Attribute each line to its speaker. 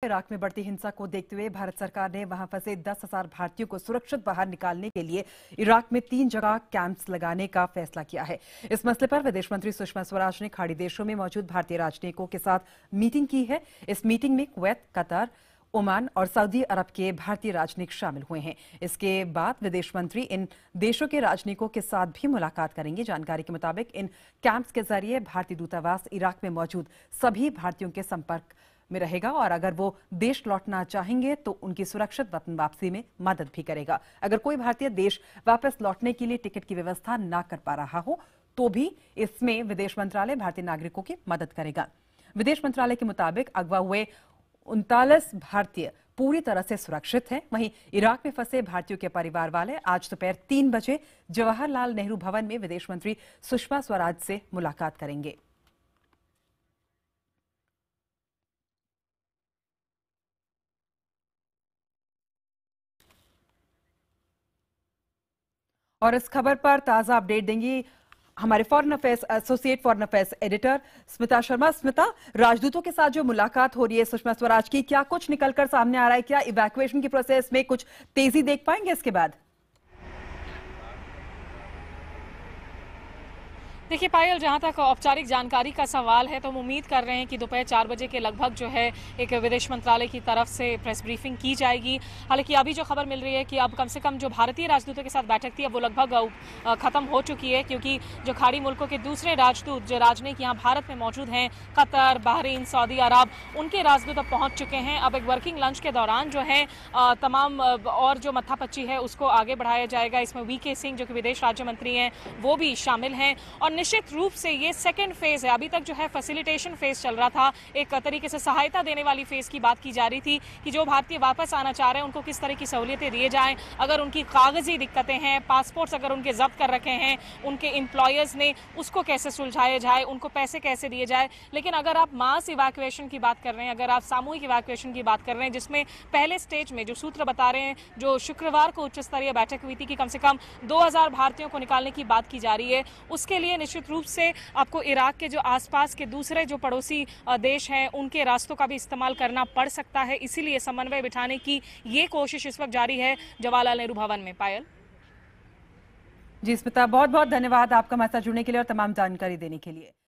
Speaker 1: Iraq में बढ़ती हिंसा को देखते हुए भारत सरकार ने वहां फंसे 10,000 भारतीयों को सुरक्षित बाहर निकालने के लिए इराक में 3 जगह कैंप्स लगाने का फैसला किया है। इस मसले पर विदेश मंत्री सुषमा स्वराज ने खाड़ी देशों में मौजूद भारतीय राजनयिकों के साथ मीटिंग की है। इस मीटिंग में कुवैत, कतर, ओमान और सऊदी अरब के भारतीय राजनयिक शामिल हुए हैं। इसके बाद विदेश मंत्री इन देशों के राजनयिकों के साथ भी मुलाकात करेंगे। जानकारी के मुताबिक इन कैंप्स के जरिए भारतीय दूतावास इराक में मौजूद सभी भारतीयों के संपर्क में रहेगा और अगर वो देश लौटना चाहेंगे तो उनकी सुरक्षित वतन वापसी में मदद भी करेगा। अगर कोई भारतीय देश वापस लौटने के लिए टिकट की व्यवस्था ना कर पा रहा हो तो भी इसमें विदेश मंत्रालय भारतीय नागरिकों की मदद करेगा। विदेश मंत्रालय के मुताबिक अगवा हुए 39 भारतीय पूरी तरह से सुरक्षित हैं। वहीं इराक में फंसे भारतीयों के परिवार वाले आज दोपहर 3 बजे जवाहरलाल नेहरू भवन में विदेश मंत्री सुषमा स्वराज से मुलाकात करेंगे। और इस खबर पर ताजा अपडेट देंगी हमारे foreign affairs associate foreign affairs editor Smita Sharma. Smita, राजदूतों के साथ जो मुलाकात हो रही है सुषमा स्वराज की, क्या कुछ निकलकर सामने आ रहा है? क्या इवैक्यूएशन की प्रोसेस में कुछ तेजी देख पाएंगे इसके बाद?
Speaker 2: देखिए पायल, जहां तक औपचारिक जानकारी का सवाल है तो हम उम्मीद कर रहे हैं कि दोपहर 4 बजे के लगभग जो है एक विदेश मंत्रालय की तरफ से प्रेस ब्रीफिंग की जाएगी। हालांकि अभी जो खबर मिल रही है कि अब कम से कम जो भारतीय राजदूतों के साथ बैठक थी अब वो लगभग खत्म हो चुकी है, क्योंकि जो खाड़ी मुल्कों के दूसरे राजदूत जो राजनयिक यहाँ भारत में मौजूद हैं, कतर, बहरीन, सऊदी अरब, उनके राजदूत अब पहुंच चुके हैं। अब एक वर्किंग लंच के दौरान जो है तमाम और जो मत्थापच्ची है उसको आगे बढ़ाया जाएगा। इसमें वीके सिंह जो कि विदेश राज्य मंत्री हैं वो भी शामिल हैं और निश्चित रूप से ये सेकंड फेज है। अभी तक जो है फैसिलिटेशन फेज चल रहा था, एक तरीके से सहायता देने वाली फेज की बात की जा रही थी कि जो भारतीय वापस आना चाह रहे हैं उनको किस तरह की सहूलियतें दिए जाएं, अगर उनकी कागजी दिक्कतें हैं, पासपोर्ट्स अगर उनके जब्त कर रखे हैं उनके एम्प्लॉयर्स ने, उसको कैसे सुलझाया जाए, उनको पैसे कैसे दिए जाए। लेकिन अगर आप मास इवैक्यूएशन की बात कर रहे हैं, अगर आप सामूहिक इवैक्यूएशन की बात कर रहे हैं, जिसमें पहले स्टेज में जो सूत्र बता रहे हैं, जो शुक्रवार को उच्च स्तरीय बैठक हुई थी कि कम से कम 2000 भारतीयों को निकालने की बात की जा रही है, उसके लिए निश्चित रूप से आपको इराक के जो आसपास के दूसरे जो पड़ोसी देश हैं उनके रास्तों का भी इस्तेमाल करना पड़ सकता है। इसीलिए समन्वय बिठाने की ये कोशिश इस वक्त जारी है जवाहरलाल नेहरू भवन में। पायल
Speaker 1: जी स्मिता, बहुत बहुत धन्यवाद आपका हमारे साथ जुड़ने के लिए और तमाम जानकारी देने के लिए।